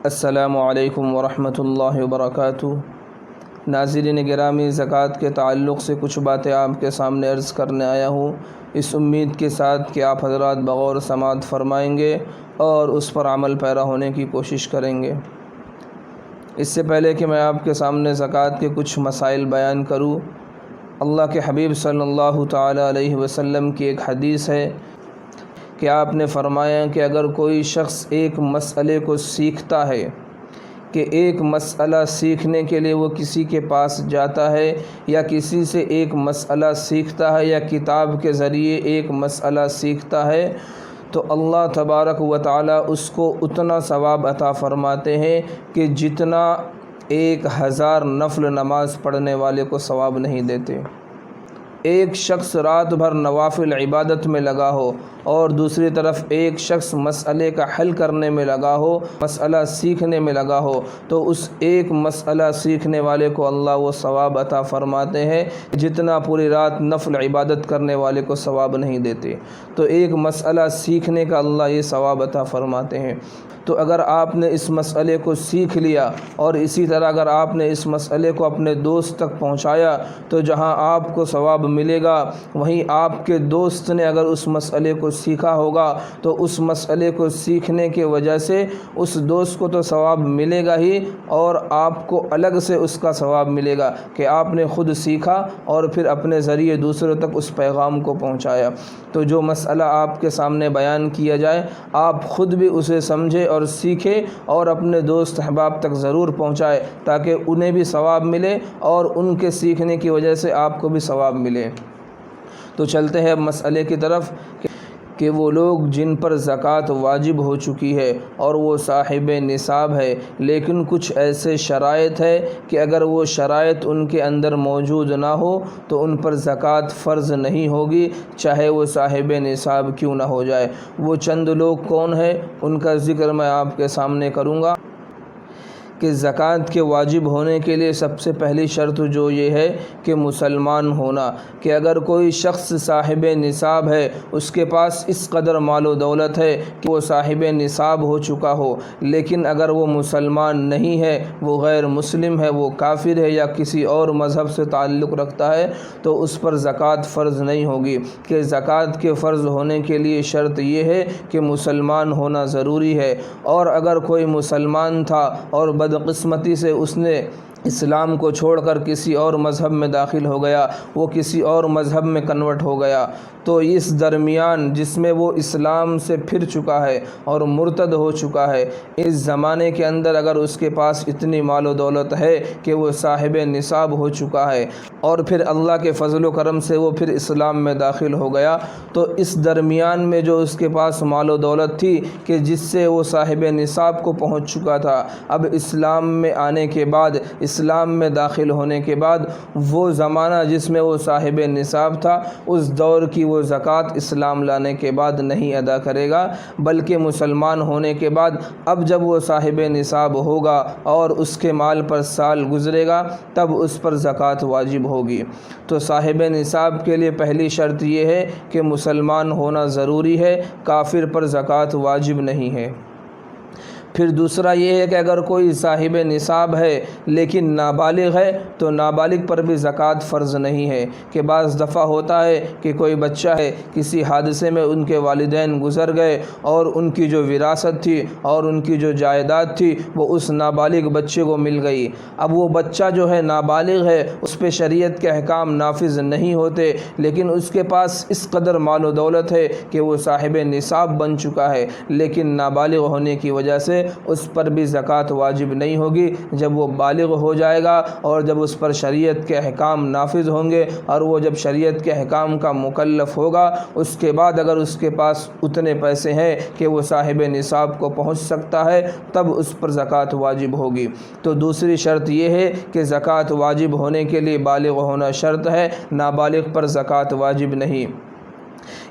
السلام علیکم ورحمۃ اللہ وبرکاتہ۔ ناظرین گرامی، زکوٰۃ کے تعلق سے کچھ باتیں آپ کے سامنے عرض کرنے آیا ہوں، اس امید کے ساتھ کہ آپ حضرات بغور سماعت فرمائیں گے اور اس پر عمل پیرا ہونے کی کوشش کریں گے۔ اس سے پہلے کہ میں آپ کے سامنے زکوٰۃ کے کچھ مسائل بیان کروں، اللہ کے حبیب صلی اللہ تعالیٰ علیہ وسلم کی ایک حدیث ہے کہ آپ نے فرمایا کہ اگر کوئی شخص ایک مسئلے کو سیکھتا ہے، کہ ایک مسئلہ سیکھنے کے لیے وہ کسی کے پاس جاتا ہے یا کسی سے ایک مسئلہ سیکھتا ہے یا کتاب کے ذریعے ایک مسئلہ سیکھتا ہے، تو اللہ تبارک و تعالیٰ اس کو اتنا ثواب عطا فرماتے ہیں کہ جتنا 1000 نفل نماز پڑھنے والے کو ثواب نہیں دیتے۔ ایک شخص رات بھر نوافل عبادت میں لگا ہو اور دوسری طرف ایک شخص مسئلے کا حل کرنے میں لگا ہو، مسئلہ سیکھنے میں لگا ہو، تو اس ایک مسئلہ سیکھنے والے کو اللہ وہ ثواب عطا فرماتے ہیں جتنا پوری رات نفل عبادت کرنے والے کو ثواب نہیں دیتے۔ تو ایک مسئلہ سیکھنے کا اللہ یہ ثواب عطا فرماتے ہیں۔ تو اگر آپ نے اس مسئلے کو سیکھ لیا اور اسی طرح اگر آپ نے اس مسئلے کو اپنے دوست تک پہنچایا، تو جہاں آپ کو ثواب ملے گا وہیں آپ کے دوست نے اگر اس مسئلے کو سیکھا ہوگا تو اس مسئلے کو سیکھنے کی وجہ سے اس دوست کو تو ثواب ملے گا ہی، اور آپ کو الگ سے اس کا ثواب ملے گا کہ آپ نے خود سیکھا اور پھر اپنے ذریعے دوسروں تک اس پیغام کو پہنچایا۔ تو جو مسئلہ آپ کے سامنے بیان کیا جائے، آپ خود بھی اسے سمجھے اور سیکھے اور اپنے دوست احباب تک ضرور پہنچائے تاکہ انہیں بھی ثواب ملے اور ان کے سیکھنے کی وجہ سے آپ کو بھی ثواب ملے۔ تو چلتے ہیں اب مسئلے کی طرف کہ وہ لوگ جن پر زکوٰۃ واجب ہو چکی ہے اور وہ صاحب نصاب ہے، لیکن کچھ ایسے شرائط ہے کہ اگر وہ شرائط ان کے اندر موجود نہ ہو تو ان پر زکوٰۃ فرض نہیں ہوگی، چاہے وہ صاحب نصاب کیوں نہ ہو جائے۔ وہ چند لوگ کون ہیں، ان کا ذکر میں آپ کے سامنے کروں گا کہ زکوٰۃ کے واجب ہونے کے لیے سب سے پہلی شرط جو یہ ہے کہ مسلمان ہونا، کہ اگر کوئی شخص صاحب نصاب ہے، اس کے پاس اس قدر مال و دولت ہے کہ وہ صاحب نصاب ہو چکا ہو، لیکن اگر وہ مسلمان نہیں ہے، وہ غیر مسلم ہے، وہ کافر ہے یا کسی اور مذہب سے تعلق رکھتا ہے، تو اس پر زکوٰۃ فرض نہیں ہوگی۔ کہ زکوٰۃ کے فرض ہونے کے لیے شرط یہ ہے کہ مسلمان ہونا ضروری ہے، اور اگر کوئی مسلمان تھا اور بدقسمتی سے اس نے اسلام کو چھوڑ کر کسی اور مذہب میں داخل ہو گیا، وہ کسی اور مذہب میں کنورٹ ہو گیا، تو اس درمیان جس میں وہ اسلام سے پھر چکا ہے اور مرتد ہو چکا ہے، اس زمانے کے اندر اگر اس کے پاس اتنی مال و دولت ہے کہ وہ صاحب نصاب ہو چکا ہے اور پھر اللہ کے فضل و کرم سے وہ پھر اسلام میں داخل ہو گیا، تو اس درمیان میں جو اس کے پاس مال و دولت تھی کہ جس سے وہ صاحب نصاب کو پہنچ چکا تھا، اب اسلام میں آنے کے بعد، اسلام میں داخل ہونے کے بعد، وہ زمانہ جس میں وہ صاحب نصاب تھا اس دور کی وہ زکوٰۃ اسلام لانے کے بعد نہیں ادا کرے گا، بلکہ مسلمان ہونے کے بعد اب جب وہ صاحب نصاب ہوگا اور اس کے مال پر سال گزرے گا تب اس پر زکوٰۃ واجب ہوگی۔ تو صاحب نصاب کے لیے پہلی شرط یہ ہے کہ مسلمان ہونا ضروری ہے، کافر پر زکوٰۃ واجب نہیں ہے۔ پھر دوسرا یہ ہے کہ اگر کوئی صاحب نصاب ہے لیکن نابالغ ہے تو نابالغ پر بھی زکوٰۃ فرض نہیں ہے۔ کہ بعض دفعہ ہوتا ہے کہ کوئی بچہ ہے، کسی حادثے میں ان کے والدین گزر گئے اور ان کی جو وراثت تھی اور ان کی جو جائیداد تھی وہ اس نابالغ بچے کو مل گئی۔ اب وہ بچہ جو ہے نابالغ ہے، اس پہ شریعت کے احکام نافذ نہیں ہوتے، لیکن اس کے پاس اس قدر مال و دولت ہے کہ وہ صاحب نصاب بن چکا ہے، لیکن نابالغ ہونے کی وجہ سے اس پر بھی زکوٰۃ واجب نہیں ہوگی۔ جب وہ بالغ ہو جائے گا اور جب اس پر شریعت کے احکام نافذ ہوں گے اور وہ جب شریعت کے احکام کا مکلف ہوگا، اس کے بعد اگر اس کے پاس اتنے پیسے ہیں کہ وہ صاحب نصاب کو پہنچ سکتا ہے، تب اس پر زکوٰۃ واجب ہوگی۔ تو دوسری شرط یہ ہے کہ زکوٰۃ واجب ہونے کے لیے بالغ ہونا شرط ہے، نابالغ پر زکوٰۃ واجب نہیں۔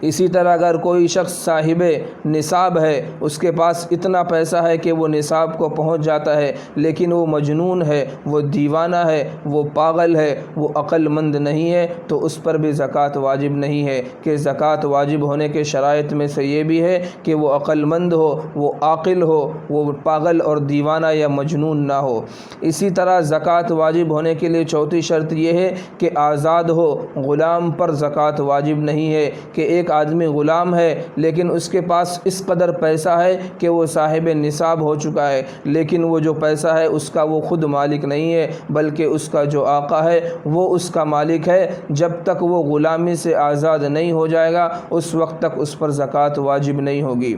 اسی طرح اگر کوئی شخص صاحب نصاب ہے، اس کے پاس اتنا پیسہ ہے کہ وہ نصاب کو پہنچ جاتا ہے، لیکن وہ مجنون ہے، وہ دیوانہ ہے، وہ پاگل ہے، وہ عقل مند نہیں ہے، تو اس پر بھی زکوٰۃ واجب نہیں ہے۔ کہ زکوٰۃ واجب ہونے کے شرائط میں سے یہ بھی ہے کہ وہ عقل مند ہو، وہ عاقل ہو، وہ پاگل اور دیوانہ یا مجنون نہ ہو۔ اسی طرح زکوٰۃ واجب ہونے کے لیے چوتھی شرط یہ ہے کہ آزاد ہو۔ غلام پر زکوٰۃ واجب نہیں ہے کہ ایک آدمی غلام ہے لیکن اس کے پاس اس قدر پیسہ ہے کہ وہ صاحب نصاب ہو چکا ہے، لیکن وہ جو پیسہ ہے اس کا وہ خود مالک نہیں ہے، بلکہ اس کا جو آقا ہے وہ اس کا مالک ہے۔ جب تک وہ غلامی سے آزاد نہیں ہو جائے گا اس وقت تک اس پر زکوٰۃ واجب نہیں ہوگی۔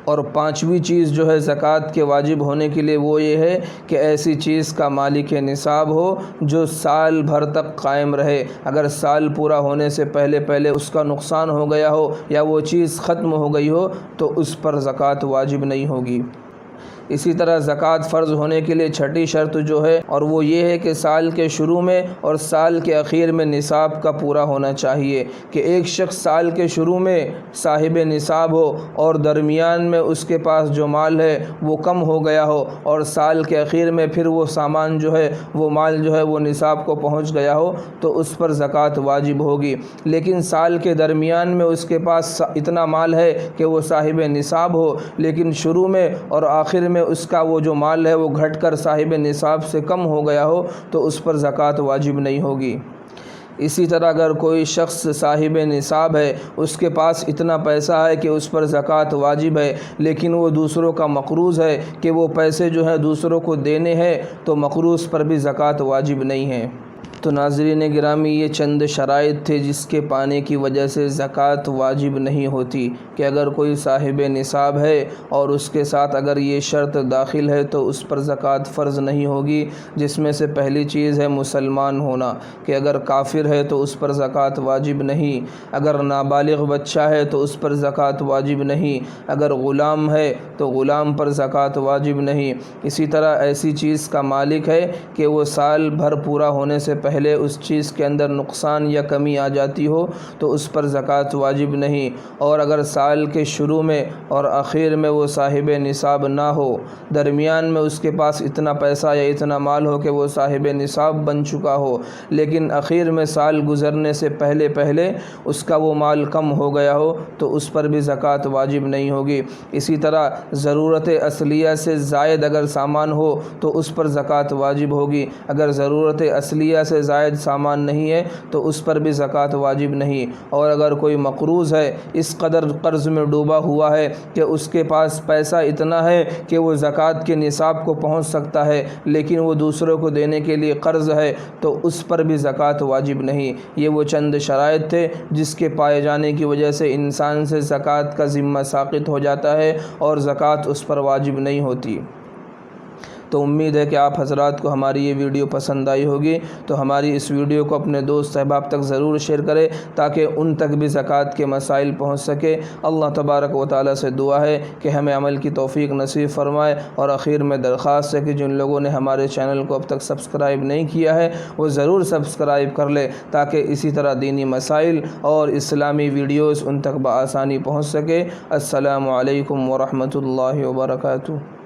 اور پانچویں چیز جو ہے زکوٰۃ کے واجب ہونے کے لیے وہ یہ ہے کہ ایسی چیز کا مالک نصاب ہو جو سال بھر تک قائم رہے۔ اگر سال پورا ہونے سے پہلے اس کا نقصان ہو گیا ہو یا وہ چیز ختم ہو گئی ہو تو اس پر زکوٰۃ واجب نہیں ہوگی۔ اسی طرح زکوٰۃ فرض ہونے کے لیے چھٹی شرط جو ہے اور وہ یہ ہے کہ سال کے شروع میں اور سال کے اخیر میں نصاب کا پورا ہونا چاہیے۔ کہ ایک شخص سال کے شروع میں صاحب نصاب ہو اور درمیان میں اس کے پاس جو مال ہے وہ کم ہو گیا ہو اور سال کے اخیر میں پھر وہ سامان جو ہے وہ مال جو ہے وہ نصاب کو پہنچ گیا ہو تو اس پر زکوٰۃ واجب ہوگی۔ لیکن سال کے درمیان میں اس کے پاس اتنا مال ہے کہ وہ صاحب نصاب ہو، لیکن شروع میں اور آخر میں اس کا وہ جو مال ہے وہ گھٹ کر صاحب نصاب سے کم ہو گیا ہو تو اس پر زکوٰۃ واجب نہیں ہوگی۔ اسی طرح اگر کوئی شخص صاحب نصاب ہے، اس کے پاس اتنا پیسہ ہے کہ اس پر زکوٰۃ واجب ہے، لیکن وہ دوسروں کا مقروض ہے کہ وہ پیسے جو ہیں دوسروں کو دینے ہیں تو مقروض پر بھی زکوٰۃ واجب نہیں ہے۔ تو ناظرین گرامی، یہ چند شرائط تھے جس کے پانے کی وجہ سے زکوٰۃ واجب نہیں ہوتی۔ کہ اگر کوئی صاحب نصاب ہے اور اس کے ساتھ اگر یہ شرط داخل ہے تو اس پر زکوٰۃ فرض نہیں ہوگی، جس میں سے پہلی چیز ہے مسلمان ہونا۔ کہ اگر کافر ہے تو اس پر زکوٰۃ واجب نہیں، اگر نابالغ بچہ ہے تو اس پر زکوٰۃ واجب نہیں، اگر غلام ہے تو غلام پر زکوٰۃ واجب نہیں۔ اسی طرح ایسی چیز کا مالک ہے کہ وہ سال بھر پورا ہونے سے پہلے اس چیز کے اندر نقصان یا کمی آ جاتی ہو تو اس پر زکوٰۃ واجب نہیں۔ اور اگر سال کے شروع میں اور آخر میں وہ صاحب نصاب نہ ہو، درمیان میں اس کے پاس اتنا پیسہ یا اتنا مال ہو کہ وہ صاحب نصاب بن چکا ہو، لیکن آخر میں سال گزرنے سے پہلے اس کا وہ مال کم ہو گیا ہو تو اس پر بھی زکوٰۃ واجب نہیں ہوگی۔ اسی طرح ضرورت اصلیہ سے زائد اگر سامان ہو تو اس پر زکوٰۃ واجب ہوگی۔ اگر ضرورت اصلیہ سے زائد سامان نہیں ہے تو اس پر بھی زکوٰۃ واجب نہیں۔ اور اگر کوئی مقروض ہے، اس قدر قرض میں ڈوبا ہوا ہے کہ اس کے پاس پیسہ اتنا ہے کہ وہ زکوٰۃ کے نصاب کو پہنچ سکتا ہے لیکن وہ دوسروں کو دینے کے لیے قرض ہے تو اس پر بھی زکوٰۃ واجب نہیں۔ یہ وہ چند شرائط تھے جس کے پائے جانے کی وجہ سے انسان سے زکوٰۃ کا ذمہ ساقط ہو جاتا ہے اور زکوٰۃ اس پر واجب نہیں ہوتی۔ تو امید ہے کہ آپ حضرات کو ہماری یہ ویڈیو پسند آئی ہوگی، تو ہماری اس ویڈیو کو اپنے دوست احباب تک ضرور شیئر کریں تاکہ ان تک بھی زکوٰۃ کے مسائل پہنچ سکے۔ اللہ تبارک و تعالیٰ سے دعا ہے کہ ہمیں عمل کی توفیق نصیب فرمائے، اور آخر میں درخواست ہے کہ جن لوگوں نے ہمارے چینل کو اب تک سبسکرائب نہیں کیا ہے وہ ضرور سبسکرائب کر لے تاکہ اسی طرح دینی مسائل اور اسلامی ویڈیوز ان تک بآسانی پہنچ سکے۔ السلام علیکم ورحمۃ اللہ وبرکاتہ۔